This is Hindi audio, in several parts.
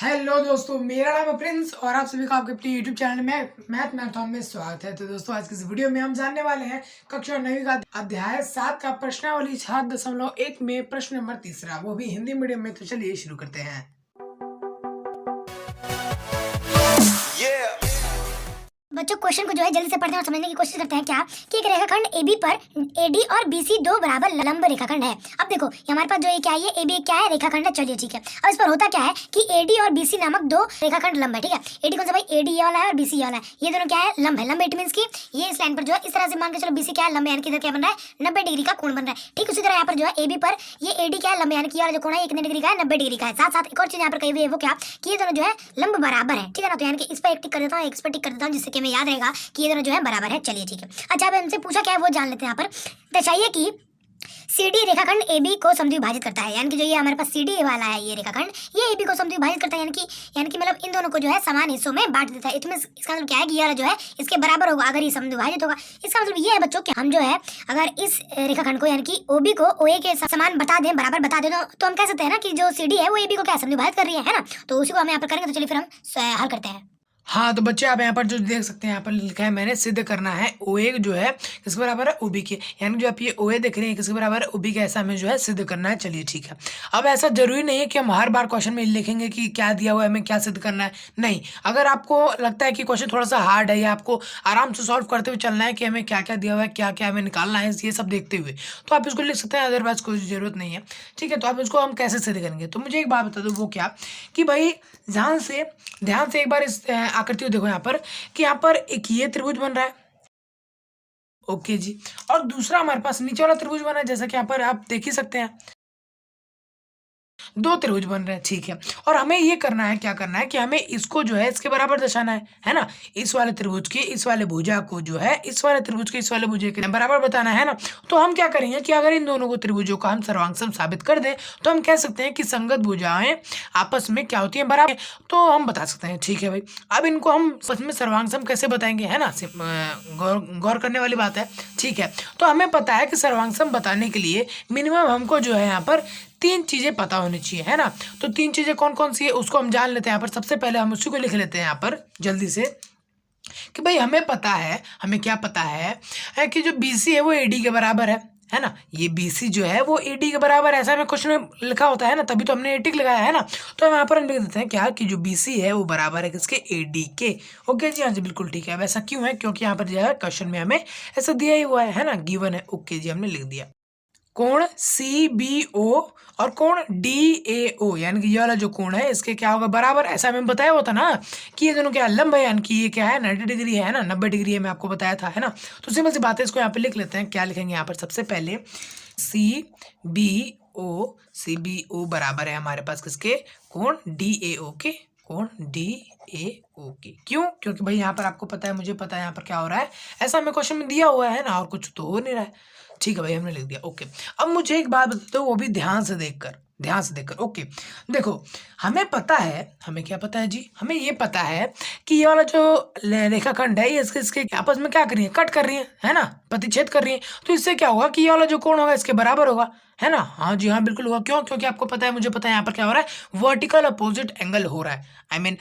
हेलो दोस्तों, मेरा नाम है प्रिंस और आप सभी का आपके अपने यूट्यूब चैनल में मैथ मैराथन में स्वागत है। तो दोस्तों, आज की इस वीडियो में हम जानने वाले हैं कक्षा 9वीं का अध्याय 7 का प्रश्नावली 7.1 में प्रश्न नंबर 3, वो भी हिंदी मीडियम में। तो चलिए शुरू करते हैं। बच्चों, क्वेश्चन को जो है जल्दी से पढ़ते हैं और समझने की कोशिश करते हैं क्या कि एक रेखाखंड AB पर AD और BC दो बराबर लंब रेखाखंड है। अब देखो हमारे पास जो ये क्या है, ये AB क्या है, रेखाखंड है। चलिए ठीक है, अब इस पर होता क्या है कि AD और BC नामक दो रेखाखंड लंब है। ठीक है, AD कौन सा भाई, AD ये वाला है और BC ये वाला है। ये दोनों क्या है, लंब है। लंब इट मींस की ये इस लाइन पर जो है इस तरह से मान के चलो BC क्या है, लंब, यानी कि इधर क्या बन रहा है 90 डिग्री का कोण बन रहा है। ठीक उसी तरह यहाँ पर जो है AB पर ये AD क्या है, लंब, यानी कि ये वाला जो कोण है ये कितने डिग्री का है, 90 डिग्री का है। साथ साथ एक और चीज यहाँ पर कही हुई है, वो क्या कि ये दोनों जो है लंब बराबर है। ठीक है ना, तो यानी कि इस पर एक टिक कर देता हूँ, इस पर टिक कर देता हूँ, जिससे कि हमें याद रहेगा कि ये दोनों जो है बराबर है। चलिए ठीक है। अच्छा, अब हमसे पूछा क्या है वो जान लेते हैं। यहाँ पर दर्शाइए कि CD रेखाखंड AB को समद्विभाजित करता है। यानी कि जो ये हमारे पास CD वाला है ये रेखाखंड, ये AB को समद्विभाजित करता है, यानी कि मतलब इन दोनों को जो है समान हिस्सों में बांट देता है। इसमें इसका मतलब क्या है कि ये वाला जो है इसके बराबर होगा अगर ये समद्विभाजित होगा। इसका मतलब ये है बच्चों कि हम जो है अगर इस रेखाखंड को यानी कि OB को OA के समान बता दें, बराबर बता दें, तो हम कह सकते हैं ना कि जो CD है वो AB को क्या समद्विभाजित कर रही है ना। तो उसी को हम यहाँ पर करेंगे। तो चलिए फिर हम हल करते हैं। हाँ, तो बच्चे आप यहाँ पर जो देख सकते हैं, यहाँ पर लिखा है मैंने, सिद्ध करना है OA जो है किसके बराबर है, OB के। यानी जो आप ये OA देख रहे हैं किसके बराबर है, OB के। ऐसा हमें जो है सिद्ध करना है। चलिए ठीक है। अब ऐसा जरूरी नहीं है कि हम हर बार क्वेश्चन में लिखेंगे कि क्या दिया हुआ है, हमें क्या सिद्ध करना है। नहीं, अगर आपको लगता है कि क्वेश्चन थोड़ा सा हार्ड है या आपको आराम से सॉल्व करते हुए चलना है कि हमें क्या क्या दिया हुआ है, क्या क्या हमें निकालना है, ये सब देखते हुए, तो आप इसको लिख सकते हैं। अदरवाइज कोई जरूरत नहीं है। ठीक है, तो आप इसको हम कैसे सिद्ध करेंगे। तो मुझे एक बात बता दो, वो क्या कि भाई ध्यान से एक बार इस आकृति को देखो यहाँ पर कि यहाँ पर एक ये त्रिभुज बन रहा है। ओके जी, और दूसरा हमारे पास नीचे वाला त्रिभुज बन रहा है, जैसा कि यहाँ पर आप देख ही सकते हैं, दो त्रिभुज बन रहे हैं। ठीक है, और हमें ये करना है, क्या करना है कि हमें इसको जो है इसके बराबर दर्शाना है ना। इस वाले त्रिभुज के इस वाले भुजा को जो है इस वाले त्रिभुज के इस वाले भुजा के बराबर बताना है ना। तो हम क्या करेंगे कि अगर इन दोनों को त्रिभुजों का हम सर्वांग साबित कर दें तो हम कह सकते हैं कि संगत भुजाएं आपस में क्या होती है, बराबर। तो हम बता सकते हैं। ठीक है भाई, अब इनको हम आपस में सर्वांग कैसे बताएंगे, है ना, गौर करने वाली बात है। ठीक है, तो हमें पता है कि सर्वांग बताने के लिए मिनिमम हमको जो है यहाँ पर 3 चीजें पता होनी चाहिए, है ना। तो 3 चीजें कौन कौन सी है उसको हम जान लेते हैं। यहाँ पर सबसे पहले हम उसी को लिख लेते हैं यहाँ पर जल्दी से कि भाई हमें पता है, हमें क्या पता है कि जो BC है वो AD के बराबर है ना। ये BC जो है वो AD के बराबर है, ऐसा हमें क्वेश्चन में लिखा होता है ना, तभी तो हमने टिक लगाया है ना। तो हम यहाँ पर लिख देते हैं क्या कि जो BC है वो बराबर है किसके, AD के। ओके जी, हाँ जी बिल्कुल ठीक है। वैसा क्यों है, क्योंकि यहाँ पर जो है क्वेश्चन में हमें ऐसा दिया ही हुआ है ना, गिवन है। ओके जी, हमने लिख दिया। कोण CBO और कोण DAO, यानी कि ये वाला जो कोण है इसके क्या होगा, बराबर। ऐसा हमें बताया होता ना कि ये दोनों क्या लंब है, यानी कि ये क्या है 90 डिग्री है ना, 90 डिग्री है, मैं आपको बताया था, है ना। तो सिंपल सी बात है, इसको यहाँ पे लिख लेते हैं। क्या लिखेंगे यहाँ पर, सबसे पहले CBO बराबर है हमारे पास किसके, कोण DAO के, कोण DAO के। क्यों, क्योंकि भाई यहाँ पर आपको पता है, मुझे पता है यहाँ पर क्या हो रहा है, ऐसा हमें क्वेश्चन में दिया हुआ है ना, और कुछ तो हो नहीं रहा है। ठीक है भाई, हमने लिख दिया। ओके, अब मुझे एक बात बता दो, वो भी ध्यान से देखकर। ओके, देखो हमें पता है, हमें क्या पता है जी, हमें ये पता है कि ये वाला जो रेखाखंड है ये इसके आपस में क्या कर रही है, कट कर रही है ना, प्रतिच्छेद कर रही है। तो इससे क्या होगा कि ये वाला जो कोण होगा इसके बराबर होगा, है ना। हाँ जी हाँ बिल्कुल होगा। क्यों, क्योंकि आपको पता है, मुझे पता है यहाँ पर क्या हो रहा है, वर्टिकल अपोजिट एंगल हो रहा है। आई मीन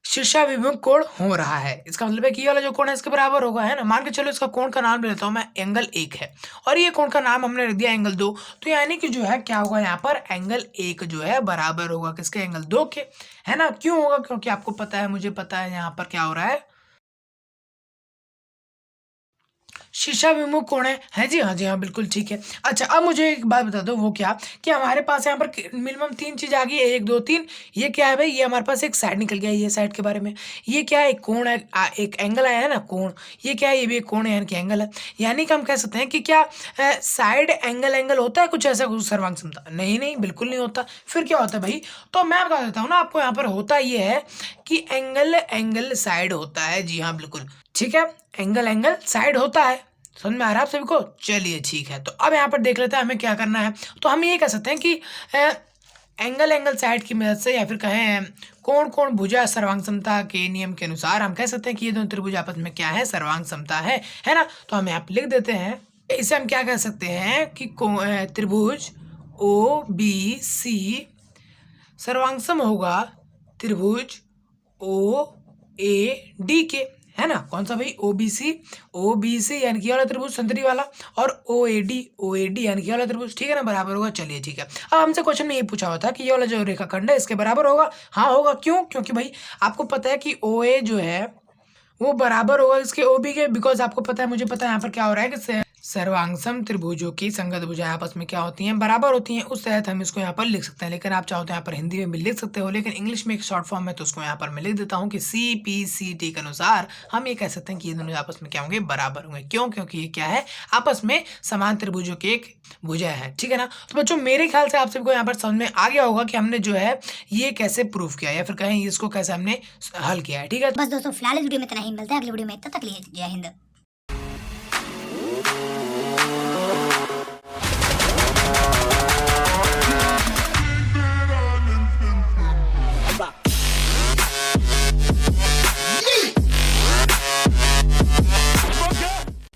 शीर्षाभिमुख कोण हो रहा है। इसका मतलब है कि ये वाला जो कोण है इसके बराबर होगा, है ना। मान के चलो इसका कोण का नाम ले लेता हूँ मैं, एंगल 1 है, और ये कोण का नाम हमने रख दिया एंगल 2। तो यानी कि जो है क्या होगा, यहाँ पर एंगल 1 जो है बराबर होगा किसके, एंगल 2 के, है ना। क्यों होगा, क्योंकि आपको पता है, मुझे पता है यहाँ पर क्या हो रहा है, शीर्षाभिमुख कोण है जी, हाँ जी हाँ बिल्कुल ठीक है। अच्छा, अब मुझे एक बात बता दो, वो क्या कि हमारे पास यहाँ पर मिनिमम 3 चीज आ गई है, 1 2 3। ये क्या है भाई, ये हमारे पास एक साइड निकल गया है, ये साइड के बारे में। ये क्या है, एक कोण है, एक एंगल आया है ना, कोण। ये क्या है, ये भी एक कोण है, यानी कि एंगल है। यानी कि हम कह सकते हैं कि क्या साइड एंगल होता है कुछ ऐसा, कुछ सर्वांग समता, नहीं नहीं बिल्कुल नहीं होता। फिर क्या होता है भाई, तो मैं बता देता हूँ ना आपको। यहाँ पर होता ये है कि एंगल साइड होता है, जी हाँ बिल्कुल ठीक है, एंगल साइड होता है। समझ में आ रहा है आप सभी को। चलिए ठीक है, तो अब यहाँ पर देख लेते हैं हमें क्या करना है। तो हम ये कह सकते हैं कि एंगल साइड की मदद से, या फिर कहें कोण भुजा सर्वांग समता के नियम के अनुसार हम कह सकते हैं कि ये दोनों त्रिभुज आपस में क्या है, सर्वांग समता है ना। तो हम यहाँ पर लिख देते हैं, इसे हम क्या कह सकते हैं कि त्रिभुज OBC सर्वांगसम होगा त्रिभुज ओ ए डी के, है ना। कौन सा भाई, ओबीसी यानी कि वाला त्रिभुज संतरी वाला, और ओएडी यानी कि वाला त्रिभुज, ठीक है ना, बराबर होगा। चलिए ठीक है, अब हमसे क्वेश्चन में ये पूछा हुआ था कि ये वाला जो रेखाखंड है इसके बराबर होगा। हाँ होगा, क्यों? क्योंकि भाई आपको पता है कि ओए जो है वो बराबर होगा इसके ओबी के, बिकॉज आपको पता है, मुझे पता है यहाँ पर क्या हो रहा है कि सर्वांगसम त्रिभुजों की संगत भुजाएं आपस में क्या होती हैं, बराबर होती हैं। उस तहत हम इसको यहाँ पर लिख सकते हैं, लेकिन आप चाहो तो यहाँ पर हिंदी में भी लिख सकते हो, लेकिन इंग्लिश में एक शॉर्ट फॉर्म है तो उसको यहाँ पर मैं लिख देता हूँ कि CPCT के अनुसार हम ये कह सकते हैं कि ये दोनों आपस में क्या होंगे, बराबर होंगे। क्यों? क्योंकि ये क्या है, आपस में समान त्रिभुजों की एक भुजा है, ठीक है ना। तो बच्चों मेरे ख्याल से आप सबको यहाँ पर समझ में आ गया होगा कि हमने जो है ये कैसे प्रूफ किया, या फिर कहें इसको कैसे हमने हल किया है, ठीक है। बस दोस्तों फिलहाल इस वीडियो में इतना ही, मिलते हैं अगली वीडियो में, तब तक के लिए जय हिंद।